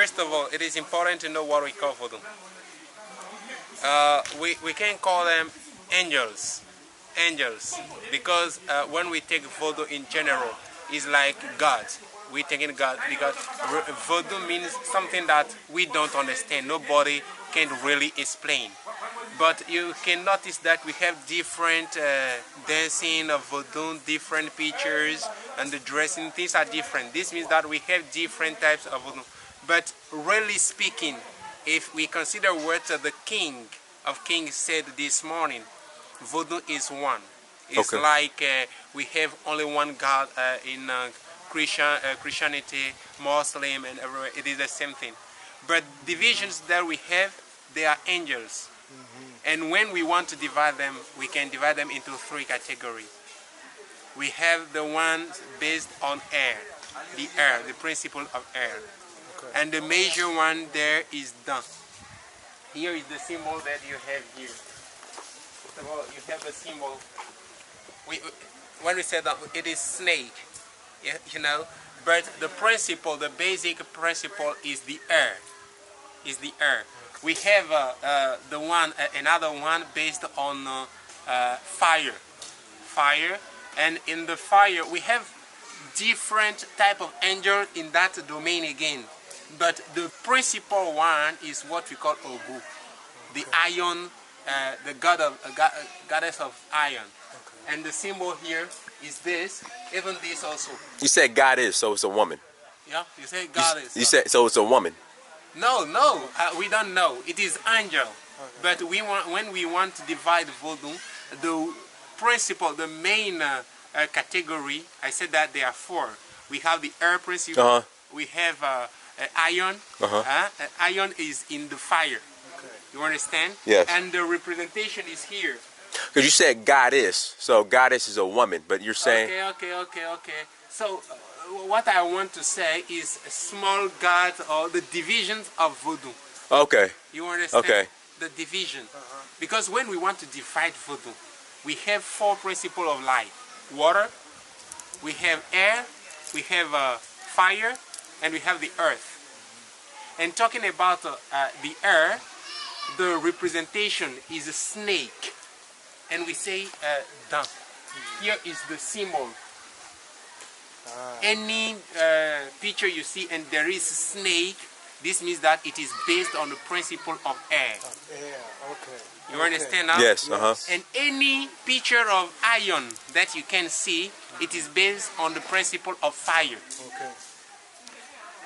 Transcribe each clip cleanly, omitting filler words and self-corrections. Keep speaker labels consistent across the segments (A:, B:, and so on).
A: First of all, it is important to know what we call Voodoo. We can call them angels, because when we take Voodoo in general, it's like God. We take in God because Voodoo means something that we don't understand. Nobody can really explain. But you can notice that we have different dancing of Voodoo, different pictures, and the dressing things are different. This means that we have different types of Voodoo. But really speaking, if we consider what the King of Kings said this morning, Voodoo is one. It's like we have only one God in Christianity, Muslim, and everywhere. It is the same thing. But divisions that we have, they are angels. And when we want to divide them, we can divide them into three categories. We have the ones based on air, the principle of air. And the major one there is Dan. Here is the symbol that you have here. First of all, you have the symbol. When we say that, it is snake, you know. But the principle, the basic principle is the air. We have another one based on fire, and in the fire we have different type of angel in that domain again. But the principal one is what we call Ogu, the iron, the goddess of iron. And the symbol here is this, even this also.
B: You said goddess, so it's a woman.
A: Yeah, you say goddess.
B: You said so it's a woman.
A: No, we don't know. It is angel. But when we want to divide Voodoo, the principle, the main category, I said that there are four. We have the air principle. We have iron. Iron is in the fire. You understand?
B: Yes.
A: And the representation is here.
B: Because you said goddess, so goddess is a woman, but you're saying...
A: Okay. So what I want to say is small gods or the divisions of Voodoo.
B: Okay.
A: You understand?
B: Okay.
A: The division. Because when we want to divide Voodoo, we have four principles of life. Water, we have air, we have fire, and we have the earth. And talking about the air, the representation is a snake. And we say Dan. Here is the symbol. Any picture you see and there is a snake, this means that it is based on the principle of air. You understand now?
B: Yes.
A: And any picture of iron that you can see, it is based on the principle of fire.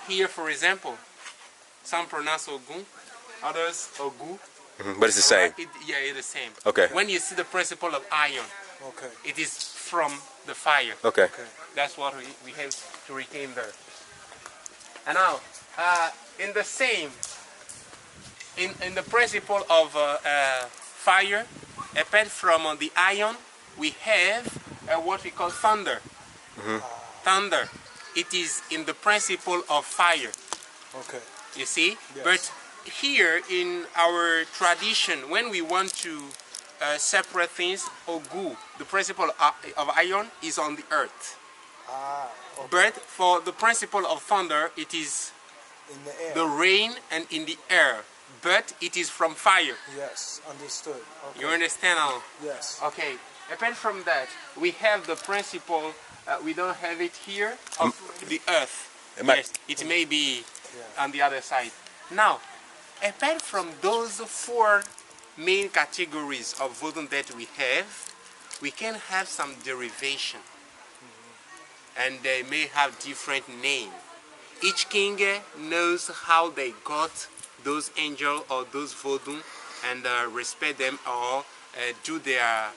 A: Here, for example, some pronounce Ogun, others Ogu.
B: But it's the same.
A: Yeah, it's the same.
B: Okay.
A: When you see the principle of iron, it is from the fire.
B: Okay.
A: That's what we have to retain there. And now, in the same, in the principle of fire, apart from the iron, we have what we call thunder. Thunder. It is in the principle of fire. You see?
C: Yes.
A: But here in our tradition, when we want to separate things, Ogu, the principle of iron, is on the earth. But for the principle of thunder, it is
C: in the air.
A: The rain and in the air. But it is from fire.
C: Yes, understood.
A: You understand now?
C: Yes.
A: Okay. Apart from that, we have the principle, we don't have it here, of the earth. Yes, it may be on the other side. Now, apart from those four main categories of Voodoo that we can have some derivation. And they may have different names. Each king knows how they got those angels or those Voodoo and respect them or do their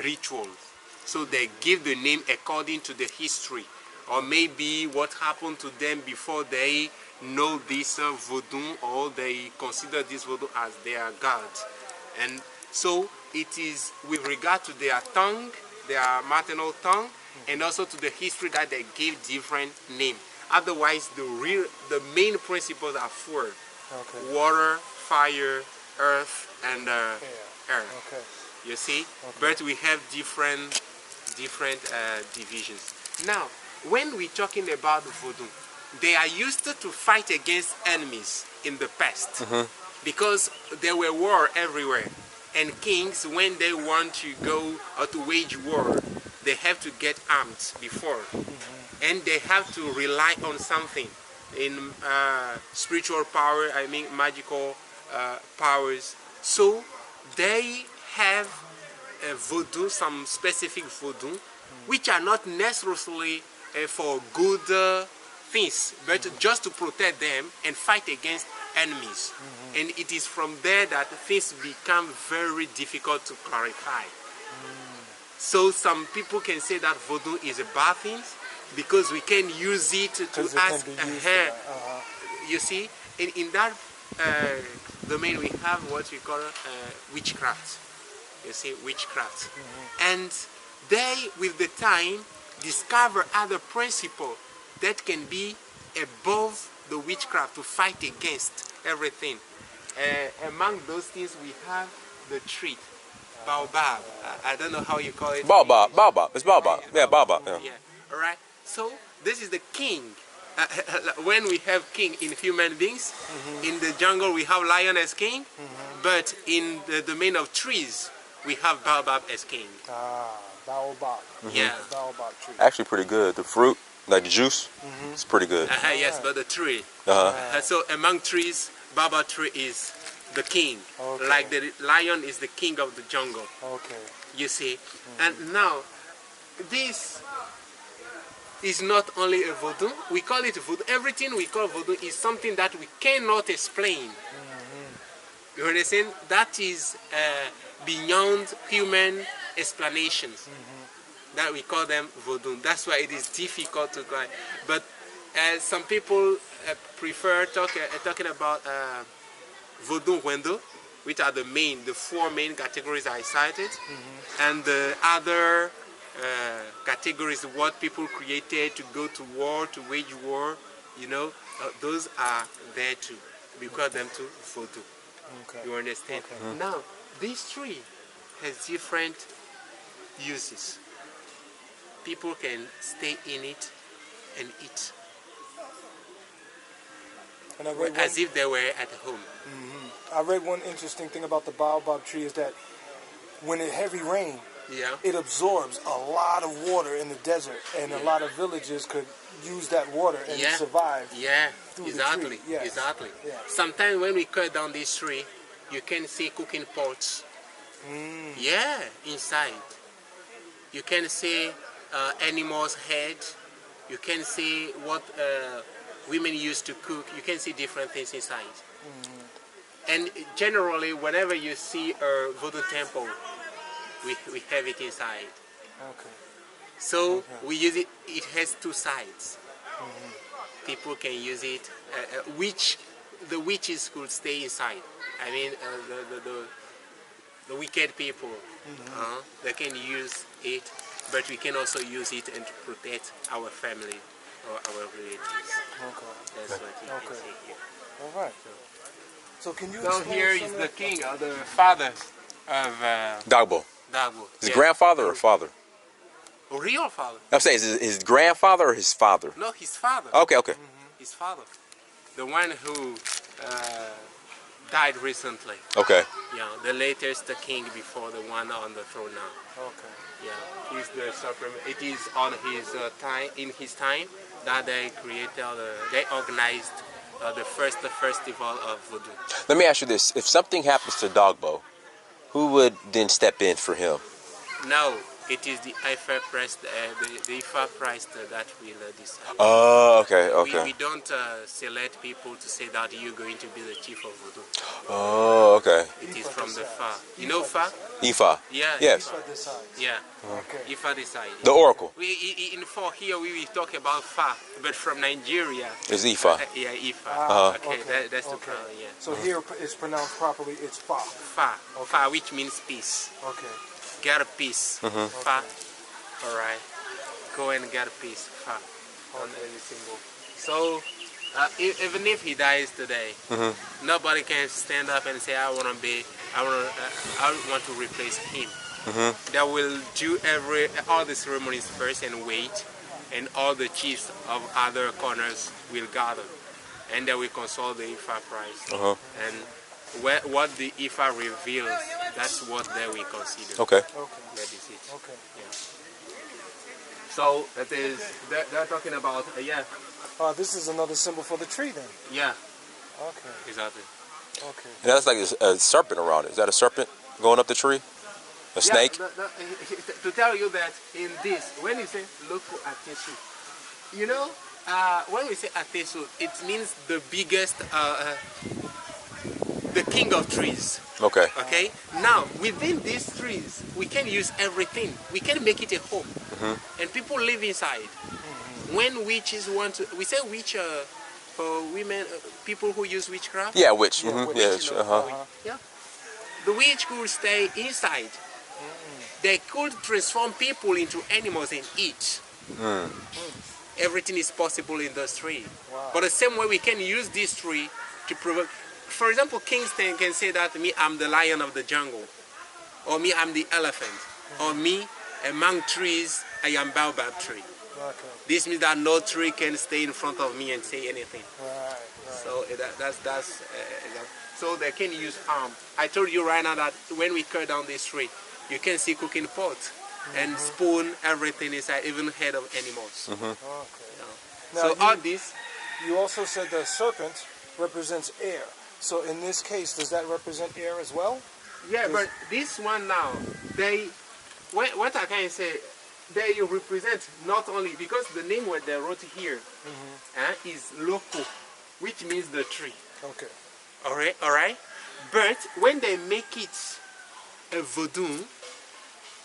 A: rituals. So they give the name according to the history, or maybe what happened to them before they know this Voodoo, or they consider this Voodoo as their god. And so it is with regard to their tongue, their maternal tongue, and also to the history that they give different names. Otherwise, the main principles are four: water, fire, earth, and air. You see, but we have different divisions. Now, when we're talking about Voodoo, they are used to fight against enemies in the past because there were war everywhere. And kings, when they want to go or to wage war, they have to get armed before. And they have to rely on something in spiritual power, I mean magical powers. So they have voodoo, some specific voodoo, which are not necessarily for good things, but just to protect them and fight against enemies. And it is from there that things become very difficult to clarify. So some people can say that voodoo is a bad thing because we can use it to ask. You see, in that domain we have what we call witchcraft. You see, witchcraft. And they, with the time, discover other principles that can be above the witchcraft to fight against everything. Among those things we have the tree, baobab. I don't know how you call it.
B: Baobab. Baobab. It's baobab. Yeah, baobab. Yeah.
A: All right. So this is the king. When we have king in human beings, in the jungle we have lion as king, but in the domain of trees we have baobab as king.
C: Baobab.
A: Yeah.
C: Baobab tree.
B: Actually pretty good. The fruit, like the juice, it's pretty good.
A: Yes, but the tree. So among trees, baobab tree is the king.
C: Okay.
A: Like the lion is the king of the jungle.
C: Okay.
A: You see. And now, this is not only a voodoo. We call it voodoo. Everything we call voodoo is something that we cannot explain. You understand? That is beyond human explanations. That we call them voodoo. That's why it is difficult to cry. But some people prefer talking about voodoo window, which are the four main categories I cited, and the other categories, what people created to go to war, to wage war, you know, those are there too. We call them to voodoo.
C: Okay.
A: You understand?
C: Okay.
A: Now, this tree has different uses. People can stay in it and eat
C: And I read
A: as if they were at home.
C: I read one interesting thing about the baobab tree is that when it heavy rain, it absorbs a lot of water in the desert, and a lot of villages could use that water and survive. Through
A: Exactly.
C: The tree. Yes.
A: Exactly.
C: Yes.
A: Sometimes when we cut down this tree, you can see cooking pots. Yeah, inside. You can see animals' head. You can see what women used to cook. You can see different things inside. And generally, whenever you see a voodoo temple, we have it inside.
C: Okay.
A: So we use it. It has two sides. People can use it. The witches could stay inside. I mean, the wicked people, they can use it, but we can also use it and to protect our family or our relatives.
C: Okay.
A: That's what you can see here.
C: All right. So can you
A: Now
C: explain
A: here
C: some
A: is
C: of
A: the
C: that?
A: king or the father of
B: Dagbo.
A: Dagbo.
B: His grandfather or father?
A: Real father.
B: I'm saying, is it his grandfather or his father?
A: No, his father.
B: Okay, okay.
A: His father. The one who died recently.
B: Okay.
A: Yeah, the latest king before the one on the throne now.
C: Okay.
A: Yeah, he's the supreme. It is on his time, in his time, that they created, they organized the first festival of Voodoo.
B: Let me ask you this. If something happens to Dagbo, who would then step in for him?
A: No, it is the Ifa priest, the Ifa priest that will decide.
B: Oh, okay, okay.
A: We don't select people to say that you're going to be the chief of Voodoo.
B: Oh, okay.
A: It is from the Fa. You know Fa?
B: Ifa.
A: Yeah.
B: Yes.
C: Ifa decides.
A: Yeah.
C: Okay.
A: Ifa decide.
B: The oracle
A: In Fa here we will talk about Fa, but from Nigeria.
B: is Ifa.
A: Yeah, Ifa. Okay, that's the
C: Okay.
A: problem. Yeah.
C: So here it's pronounced properly. It's Fa.
A: Fa. Fa, which means peace.
C: Okay.
A: Get peace. Fa. All right. Go and get peace. Fa. On every symbol. So even if he dies today, nobody can stand up and say, I want to replace him. They will do all the ceremonies first and wait, and all the chiefs of other corners will gather, and then we consult the Ifa price. And what the Ifa reveals, that's what they we consider.
B: Okay.
A: That is it.
C: Okay.
A: Yeah. So that is they're talking about yeah.
C: This is another symbol for the tree then.
A: Yeah.
C: Okay.
A: Exactly.
C: Okay.
B: And that's like a serpent around it. Is that a serpent going up the tree? A snake?
A: To tell you that in this, when you say loco atesu, you know, when we say atesu, it means the biggest, the king of trees.
B: Okay.
A: Okay. Now within these trees, we can use everything. We can make it a home, and people live inside. When witches want to, we say witch for women, people who use witchcraft.
B: Yeah, witch.
A: Yeah, yeah. The witch could stay inside. They could transform people into animals and eat. Everything is possible in this tree.
C: Wow.
A: But the same way we can use this tree to provoke. For example, Kingston can say that me, I'm the lion of the jungle. Or me, I'm the elephant. Or me, among trees, I am baobab tree.
C: Okay.
A: This means that no tree can stay in front of me and say anything.
C: Right.
A: So that's so they can use arm. I told you right now that when we cut down this tree, you can see cooking pot and spoon, everything inside, even head of animals.
C: Okay.
A: You
C: Now
A: know. So all this.
C: You also said the serpent represents air. So in this case, does that represent air as well?
A: Yeah, but this one now, what I can say, they represent not only, because the name what they wrote here is loco, which means the tree.
C: Okay.
A: All right. But when they make it a voodoo,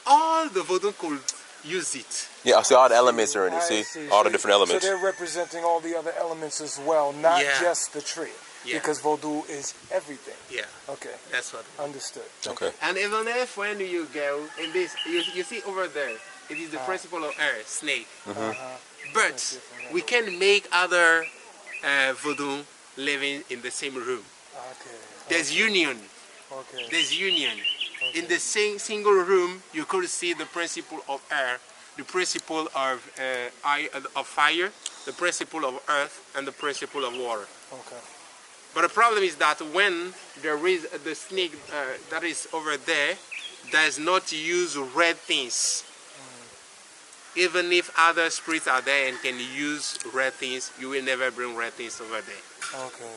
A: all the voodoo could use it.
B: Yeah, I see all the elements are in it. See? All the different elements.
C: So they're representing all the other elements as well, not just the tree.
A: Yeah.
C: Because voodoo is everything.
A: Yeah.
C: Okay.
A: That's what.
C: Understood.
B: Okay.
A: And even if when you go in this, you see over there, it is the principle of air, snake. But we can make other voodoo living in the same room.
C: Okay.
A: There's union.
C: Okay.
A: There's union. In the same single room, you could see the principle of air, the principle of fire, the principle of earth, and the principle of water.
C: Okay.
A: But the problem is that when there is the snake that is over there, does not use red things. Even if other spirits are there and can use red things, you will never bring red things over there.
C: Okay.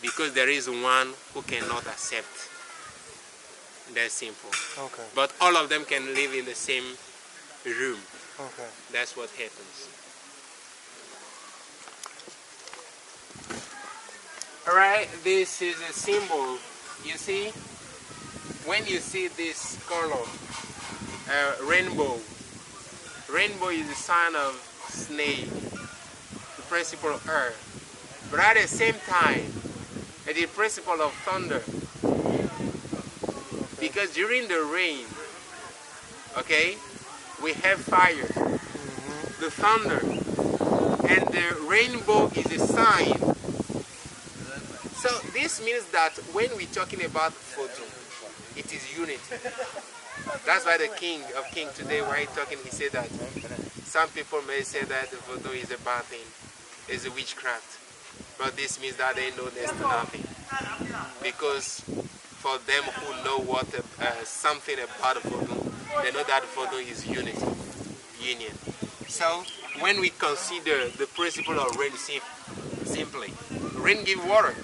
A: Because there is one who cannot accept. That's simple.
C: Okay.
A: But all of them can live in the same room.
C: Okay.
A: That's what happens. Alright, this is a symbol. You see? When you see this color, rainbow. Rainbow is the sign of snake, the principle of earth. But at the same time, it is the principle of thunder. Because during the rain, okay, we have fire, the thunder, and the rainbow is a sign. So this means that when we're talking about voodoo, it is unity. That's why the king of kings today, while he's talking, he said that some people may say that voodoo is a bad thing, is a witchcraft. But this means that they know next to nothing. Because for them who know what something about voodoo, they know that voodoo is unity, union. So when we consider the principle of rain simply, rain gives water.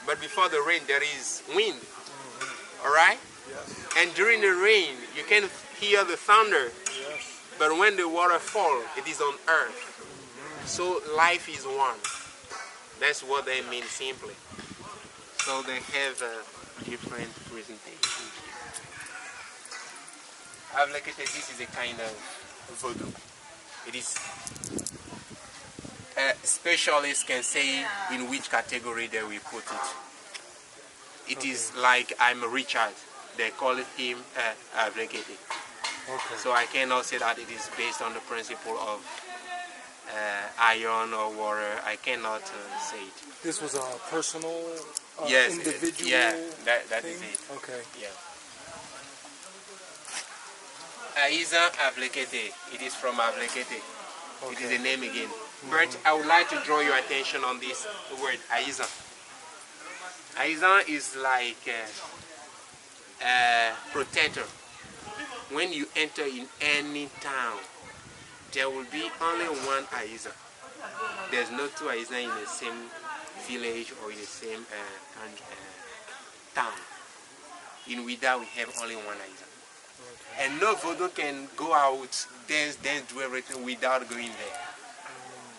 A: But before the rain, there is wind. All right?
C: Yes.
A: And during the rain, you can hear the thunder.
C: Yes.
A: But when the water falls, it is on earth. So life is one. That's what they mean simply. So they have a different presentation here. I've looked at this is a kind of voodoo. It is. Specialists can say in which category they will put it. It is like I'm Richard. They call him Avlegede.
C: Okay.
A: So I cannot say that it is based on the principle of iron or water. I cannot say it.
C: This was a personal,
A: yes,
C: individual
A: that
C: thing?
A: is it.
C: Okay.
A: Yeah. Aiza Avlegede. It is from Avlegede. It is a name again. But I would like to draw your attention on this word, Aizan. Aizan is like a protector. When you enter in any town, there will be only one Aizan. There's no two Aizan in the same village or in the same town. In Wida, we have only one Aizan. And no Voodoo can go out, dance, do everything without going there.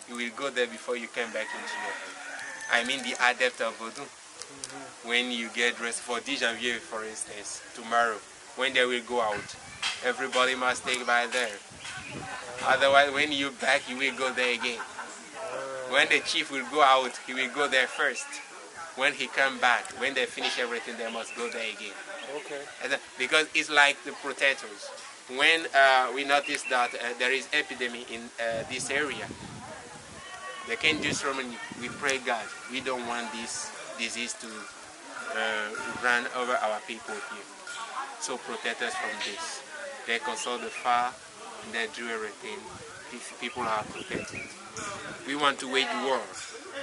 A: You will go there before you come back into your head. I mean the adept of Voodoo. When you get dressed for Janvier, for instance, tomorrow, when they will go out, everybody must take by there. Otherwise, when you back, you will go there again. When the chief will go out, he will go there first. When he come back, when they finish everything, they must go there again. Okay. Because it's like the protectors. When we notice that there is epidemic in this area, they can do ceremony. We pray God. We don't want this disease to run over our people here. So protect us from this. They consult the fire, they do everything. If people are protected. We want to wage war.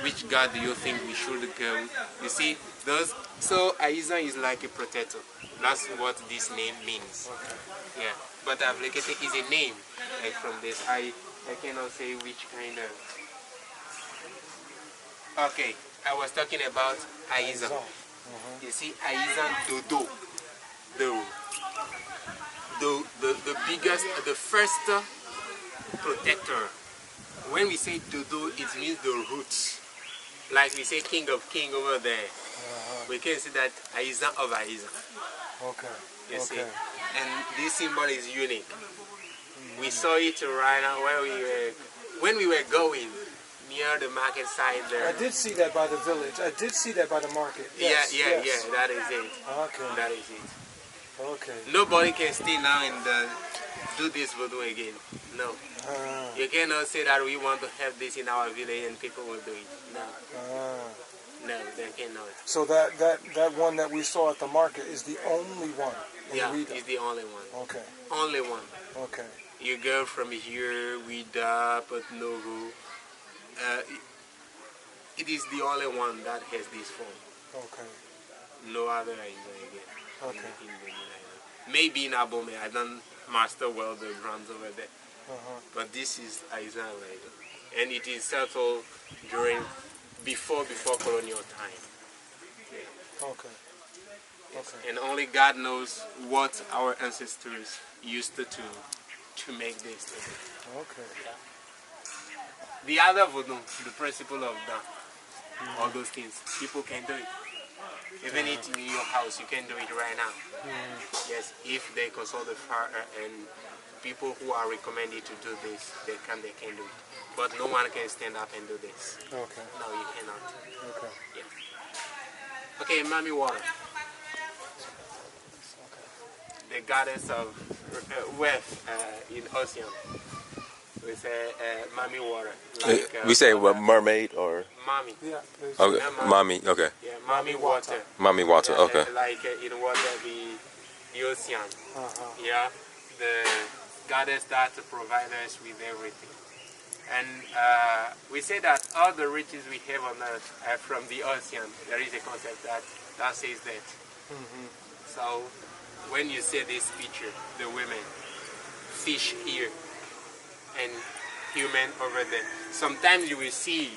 A: Which God do you think we should go? You see, those. So Aizan is like a protector. That's what this name means. Okay. Yeah. But Avlekete is a name. Like from this, I cannot say which kind of. Okay, I was talking about Aizan. You see, Aizan Dodo. The biggest, the first protector. When we say Dodo, it means the roots. Like we say King of King over there. We can say that Aizan of Aizan. Okay. You see? And this symbol is unique. We saw it right now when we were going near the market side there.
C: I did see that by the village. I did see that by the market. Yes,
A: yeah, that is it.
C: Okay.
A: That is it.
C: Okay.
A: Nobody can stay now and do this Voodoo again. No. You cannot say that we want to have this in our village and people will do it. No. No, they cannot.
C: So that one that we saw at the market is the only one.
A: Yeah, it's the only one.
C: Okay.
A: Only one.
C: Okay.
A: You go from here, Wida, Novu. It is the only one that has this form. Okay. No other Aizan again. Okay. Maybe in Abome, I don't master well the grounds over there. But this is Aizan, and it is settled before colonial time. Yeah. Okay. Yes. And only God knows what our ancestors used to make this. Okay. Yeah. The other Voodoo, the principle of that, all those things, people can do it. Even it in your house, you can do it right now. Yes, if they consult the fire and people who are recommended to do this, they can do it. But no one can stand up and do this. Okay. No, you cannot. Okay. Yeah. Okay, Mami Water. Okay. The goddess of wealth in ocean. We say Mami Water. Like,
B: we say what, mermaid or?
A: Mami.
B: Yeah. Okay. Mami. Okay.
A: Yeah, Mami Water.
B: Mami Water. Okay.
A: Like in water, the ocean. Yeah. The goddess that provides us with everything. And we say that all the riches we have on earth are from the ocean. There is a concept that says that. So when you see this picture, the women, fish here and human over there. Sometimes you will see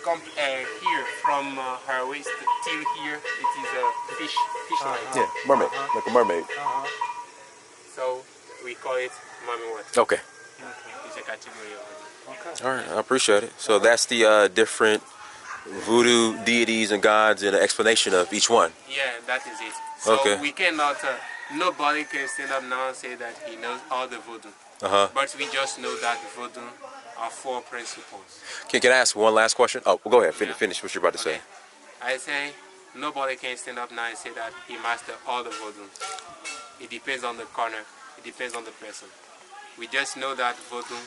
A: here from her waist till here, it is a fish line.
B: Yeah, mermaid, like a mermaid.
A: So we call it Mami Water.
B: Okay.
A: It's a category of it.
B: Okay. All right, I appreciate it. So that's the different Voodoo deities and gods and an explanation of each one.
A: Yeah, that is it. So we cannot, nobody can stand up now and say that he knows all the Voodoo. But we just know that Voodoo are 4 principles.
B: Can I ask one last question? Oh, well, go ahead. Finish what you're about to say.
A: I say nobody can stand up now and say that he mastered all the Voodoo. It depends on the corner. It depends on the person. We just know that Voodoo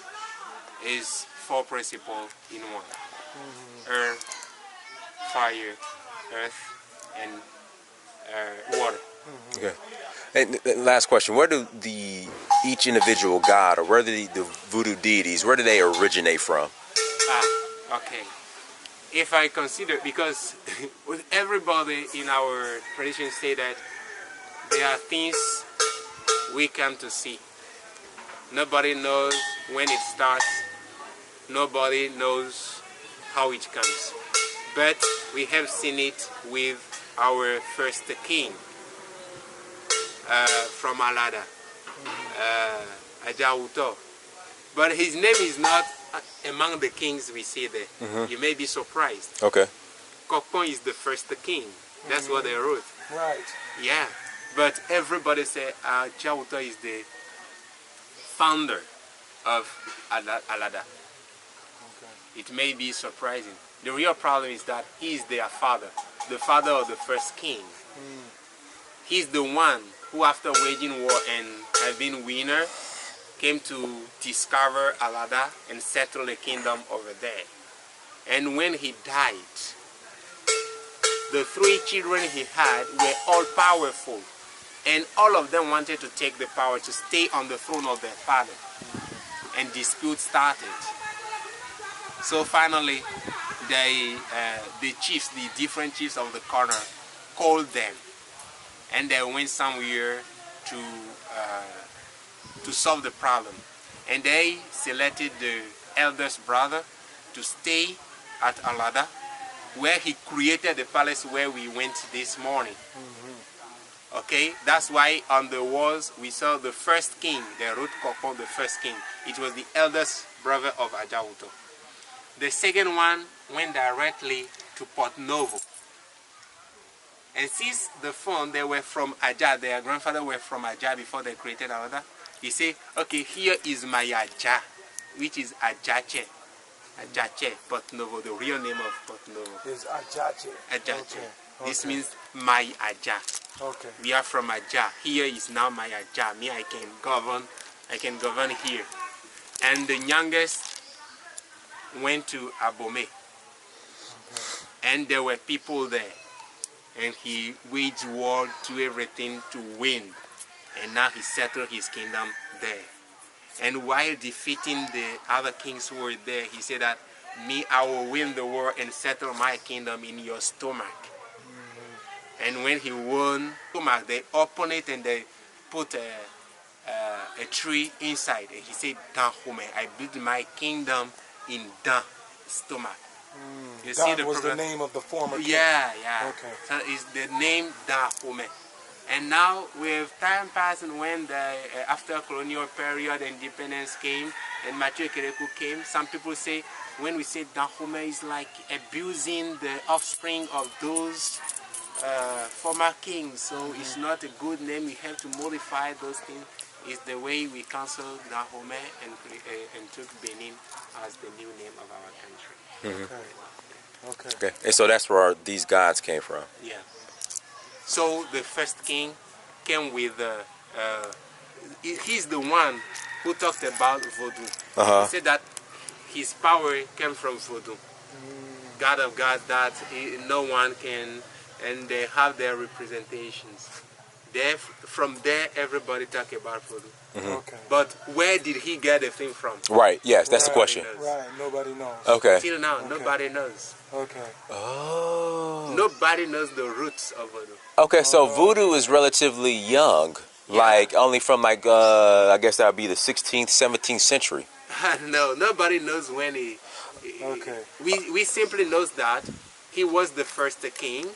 A: is 4 principles in one. Earth, fire, earth, and water.
B: Okay. And last question: where do each individual god, or where do the voodoo deities, where do they originate from?
A: Okay. If I consider, because with everybody in our tradition say that there are things we come to see. Nobody knows when it starts. Nobody knows how it comes. But we have seen it with our first king from Alada, Ajauto. But his name is not among the kings we see there. You may be surprised.
B: Okay.
A: Kokpon is the first king. That's what they wrote.
C: Right.
A: Yeah. But everybody say Ajauto is the founder of Alada. Okay. It may be surprising. The real problem is that he is their father, the father of the first king. He's the one who, after waging war and have been winner, came to discover Alada and settle a kingdom over there. And when he died, the 3 children he had were all powerful, and all of them wanted to take the power to stay on the throne of their father, and dispute started. So finally, the chiefs, the different chiefs of the corner, called them, and they went somewhere to solve the problem. And they selected the eldest brother to stay at Alada, where he created the palace where we went this morning. Okay, that's why on the walls we saw the first king, they wrote Kokpon, the first king. It was the eldest brother of Ajauto. The second one went directly to Port Novo. And since the phone, they were from Aja, their grandfather were from Aja before they created Alada, he said, okay, here is my Aja, which is Ajache. Ajache, Port Novo, the real name of Port Novo.
C: Is Ajache.
A: Ajache.
C: Okay.
A: This means my Aja.
C: Okay.
A: We are from Aja. Here is now my Aja. Me, I can govern here. And the youngest went to Abome. Okay. And there were people there. And he waged war to everything to win. And now he settled his kingdom there. And while defeating the other kings who were there, he said that, me, I will win the war and settle my kingdom in your stomach. And when he won stomach, they opened it and they put a tree inside. And he said, Danhume, I built my kingdom in Dan stomach. You see the
C: was the name of the former king.
A: Yeah, yeah.
C: Okay.
A: So it's the name Danhume. And now, with time passing, when the after colonial period independence came and Mathieu Kérékou came, some people say, when we say Danhume, is like abusing the offspring of those former kings. So it's not a good name. We have to modify those things. It's the way we canceled Danhume and took Benin as the new name of our country.
C: Okay.
B: And so that's where these gods came from.
A: Yeah. So the first king came with, he's the one who talked about Voodoo. He said that his power came from Voodoo. God of gods that no one can, and they have their representations. From there, everybody talk about Voodoo.
C: Okay.
A: But where did he get the thing from?
B: Right, yes, that's the question.
C: Right, nobody knows.
B: Okay.
A: Till now, nobody knows.
C: Okay.
B: Oh.
A: Nobody knows the roots of Voodoo.
B: Okay, so Voodoo is relatively young.
A: Yeah.
B: Like, only from, like, I guess that would be the 16th, 17th century.
A: No, nobody knows when he...
C: Okay.
A: We simply know that he was the first king,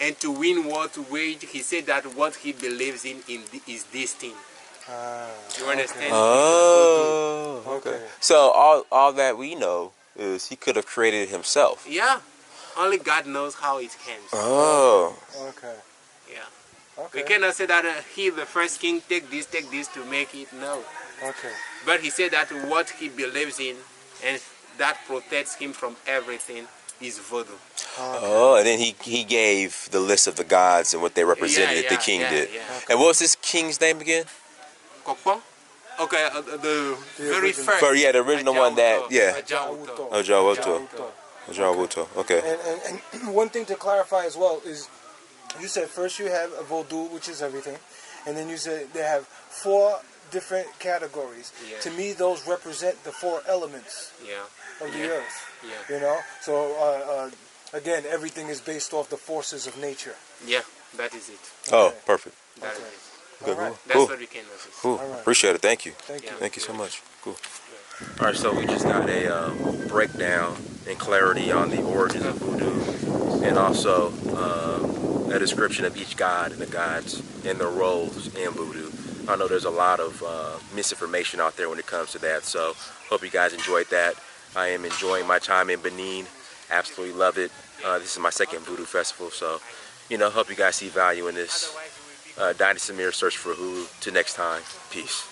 A: and to win war, to wage, he said that what he believes in is this thing. You understand?
B: Oh, okay. So all that we know is he could have created it himself.
A: Yeah. Only God knows how it came.
B: Oh.
C: Okay.
A: Yeah.
C: Okay.
A: We cannot say that he, the first king, take this to make it. No.
C: Okay.
A: But he said that what he believes in and that protects him from everything is Voodoo.
B: Oh, and then he gave the list of the gods and what they represented. The king did.
A: Yeah.
B: Okay. And what was this king's name again?
A: Kokpon? Okay, the very first.
B: The original one that,
A: Ajauto.
B: Ajauto. Okay.
C: And one thing to clarify as well is You said first you have a Voodoo, which is everything, and then you said they have 4 different categories.
A: Yeah.
C: To me, those represent the 4 elements of the earth.
A: Yeah.
C: You know, so again, everything is based off the forces of nature.
A: Yeah, that is it.
B: Oh, perfect.
A: That is it.
B: Good.
C: Right.
A: That's
B: Cool.
A: what we can assist.
B: Cool.
C: All right.
B: Appreciate it. Thank you.
C: Thank you.
B: Thank you so much. Cool. All right, so we just got a breakdown and clarity on the origins of voodoo, and also a description of each god and the gods and their roles in voodoo. I know there's a lot of misinformation out there when it comes to that, so hope you guys enjoyed that. I am enjoying my time in Benin. Absolutely love it. This is my second voodoo festival, so hope you guys see value in this. Dynasty Samir, search for Voodoo. Till next time, peace.